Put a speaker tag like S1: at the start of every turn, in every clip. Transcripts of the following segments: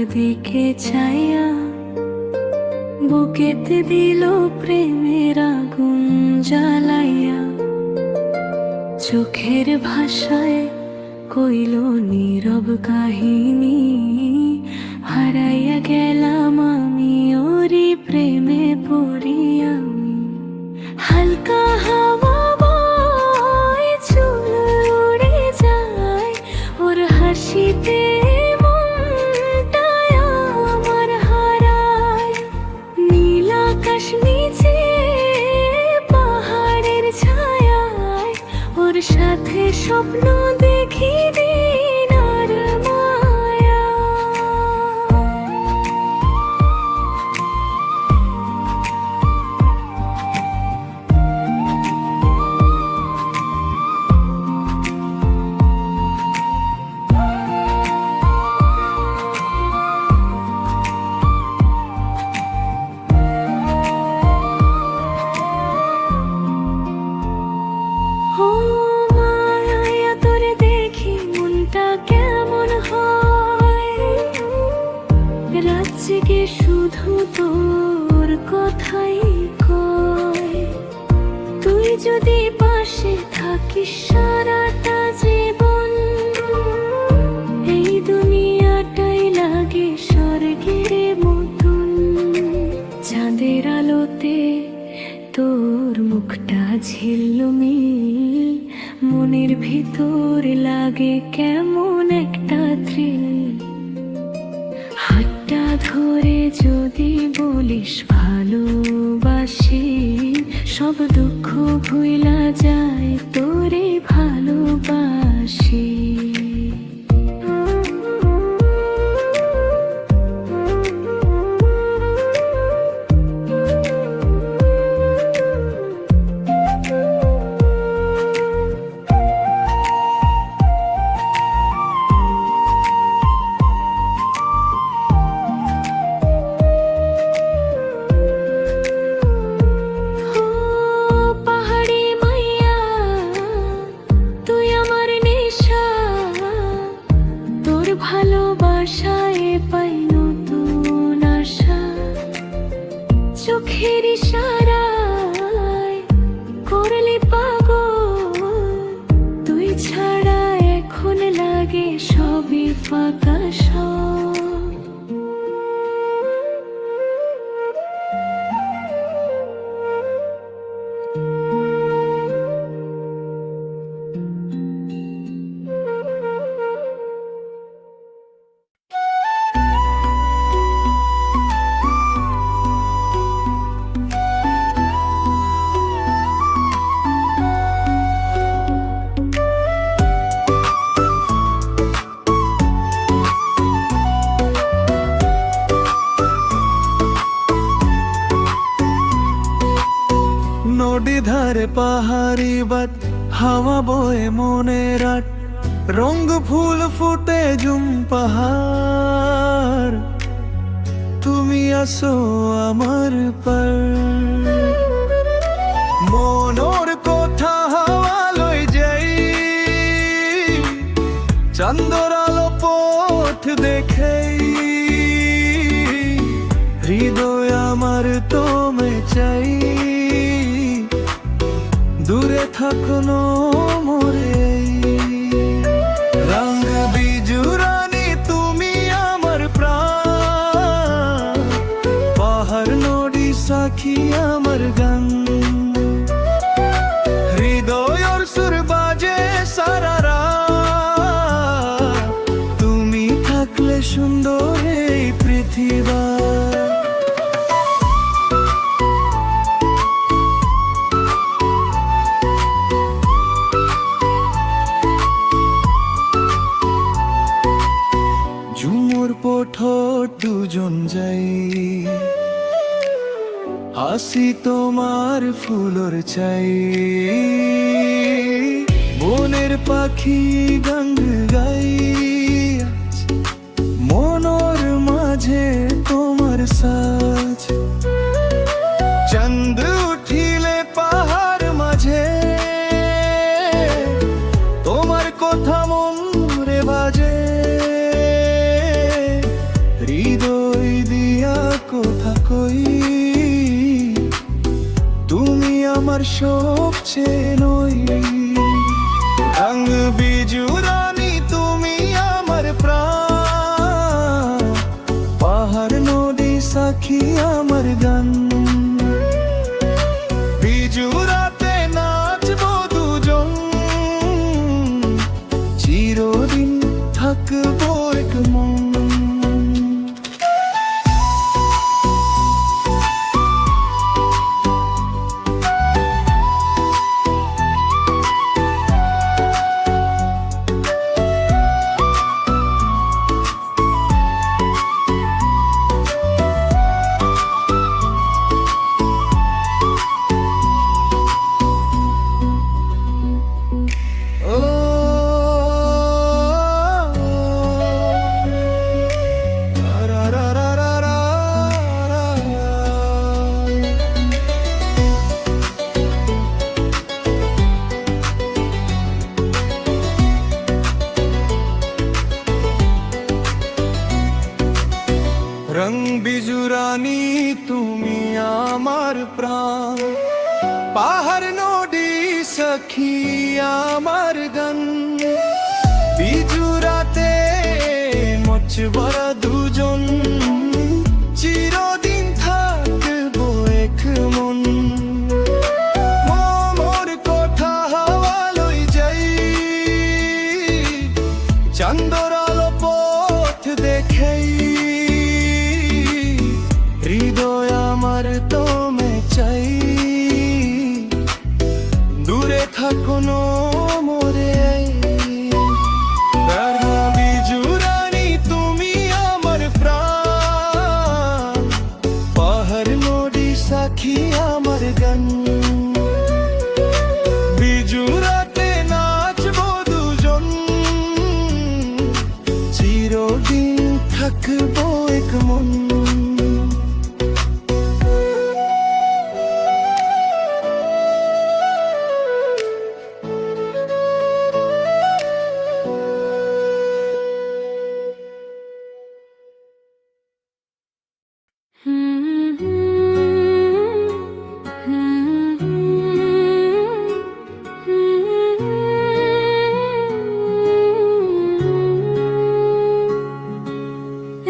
S1: দিকে চাইয়া বুকেতে দিল প্রেমের আগুন জ্বালাইয়া, চোখের ভাষায় কইল নীরব কাহিনী, হারাইয়া গেলাম আমি ওরি প্রেমে পড়ি আমি। হালকা হাওয়া বয়, চুল উড়ে যায় ওর হাসিতে, মনটায় আমার হারায়। নীল আকাশ নিচে পাহাড়ের ছায়ায়, ওর সাথে স্বপ্ন দেখি দিন আর মায়া। ও মায়া, তোরে দেখি মনটা কেমন হয়, রাত জেগে শুধু তোর কথাই কয়। তুই যদি পাশে থাকিস সারাটা জীবন, এই দুনিয়াটাই লাগে স্বর্গের মতন। চাঁদের আলোতে তোর মুখটা ঝিলমিল, মনের ভিতর লাগে কেমন একটা থ্রিল। হাতটা ধরে যদি বলিস ভালোবাসি, সব দুঃখ ভুইলা যায় তোরে ভালোবাসি। ভালোবাসায় পাই নতুন আশা, চোখের ইশারায় করলি পাগল। তুই ছাড়া এখন লাগে সবই ফাঁকা সব।
S2: নদী ধারে পাহাড়ি বাট, হাওয়া বয়ে মনে রাত, রঙ ফুল ফুটে ঝুম পাহাড়। তুমি আসো আমার পার, মনোর কথা হাওয়া লই যাই, চান্দর আলো পথ দেখেই। হৃদয় আমার তোমে চাই, দূরে থাকনো মোরে। রঙ বিজুরানি তুমি আমার প্রাণ, পাহাড় নদী সাক্ষী আমার গান। হৃদয়র সুর বাজে সারা রাত, তুমি থাকলে সুন্দর এই পৃথিবী। পথত দুজন যাই, হাসি তোমার ফুলর চাই। বনের পাখি গান গাই, মনর মাঝে তোমার সাজ। চাঁদ উঠিলে পাহাড় মাঝে, তোমার কথা মন রে বাজে। কই, তুমি আমার সবচেয়ে নই। রঙ বিজুরানি তুমি আমার প্রাণ, পাহাড় নদী সাক্ষী আমার গান। বিজুরাতে নাচবো দুজন, চিরদিন থাকবো এক মন। রং বিজুরানি তুমি আমার প্রাণ, পাহাড় নদী সখী আমার গান। বিজুরাতে মচবরা দুজন, চিরদিন থাকবো এক মন। মোর কথা হাওয়া লই যাই, চান্দর আলো পথ দেখাই। হৃদয় আমার তোমে চাই, দূরে থাকো না মোরে। বিজুরানি তুমি আমার প্রাণ, পাহাড় নদী সাক্ষী আমার গান। বিজুরাতে নাচবো দুজন, চিরদিন থাকবো এক মন।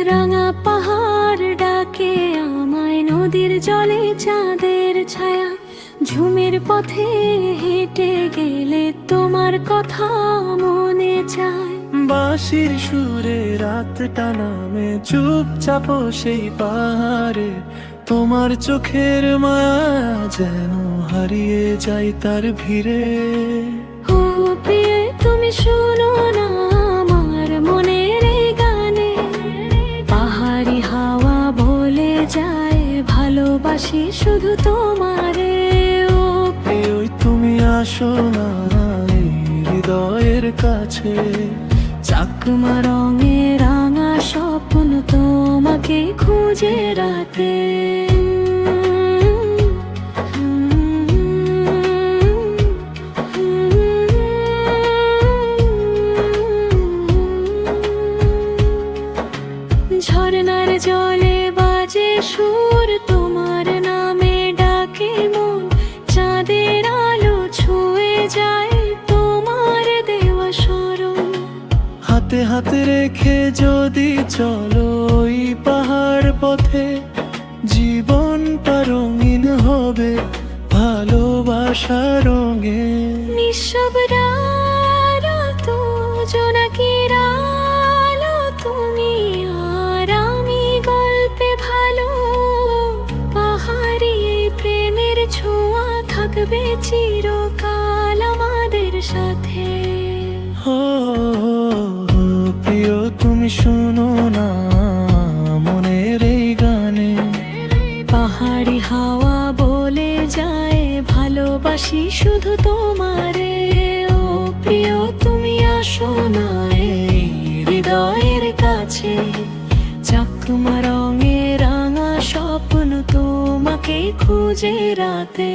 S1: রাঙা পাহাড় ডাকে আমায়, নদীর জলে চাঁদের ছায়া। ঝুমের পথে হেঁটে গেলে তোমার কথা মনে চায়।
S2: বাঁশির সুরে রাতটা নামে চুপচাপ সেই পাহাড়ে, তোমার চোখের মায়া যেন হারিয়ে যায় তার ভিড়ে।
S1: ও প্রিয় তুমি শোনো না আমার মনের এই গানে, পাহাড়ি হাওয়া বলে যায় ভালোবাসি শুধু তোমারে। ও
S2: প্রিয় তুমি আসো না এই হৃদয়ের কাছে,
S1: চাকমা রঙে রাঙা স্বপ্ন তোমাকে খুঁজে রাতে। ঝরনার জলে বাজে সুর, তোমার নামে ডাকে মন। চাঁদের আলো ছুঁয়ে যায় তোমার দেওয়া স্মরণ।
S2: হাতে হাতে রেখে যদি চলো ওই পাহাড় পথে, জীবনটা রঙিন হবে ভালোবাসা রঙে।
S1: নিঃশব্দ রাত জোনাকির আলো, তুমি আর আমি গল্পে ভালো। পাহাড়ি এই প্রেমের ছোঁয়া থাকবে চিরকাল আমাদের সাথে।
S2: ও প্রিয় তুমি শোনো না মনের এই গানে,
S1: পাহাড়ি হাওয়া বলে যায় ভালোবাসি শুধু তোমারে। ও প্রিয় তুমি আসো না এই হৃদয়ের কাছে, চাকমা রঙে রাঙা স্বপ্ন তোমাকে খুঁজে রাতে।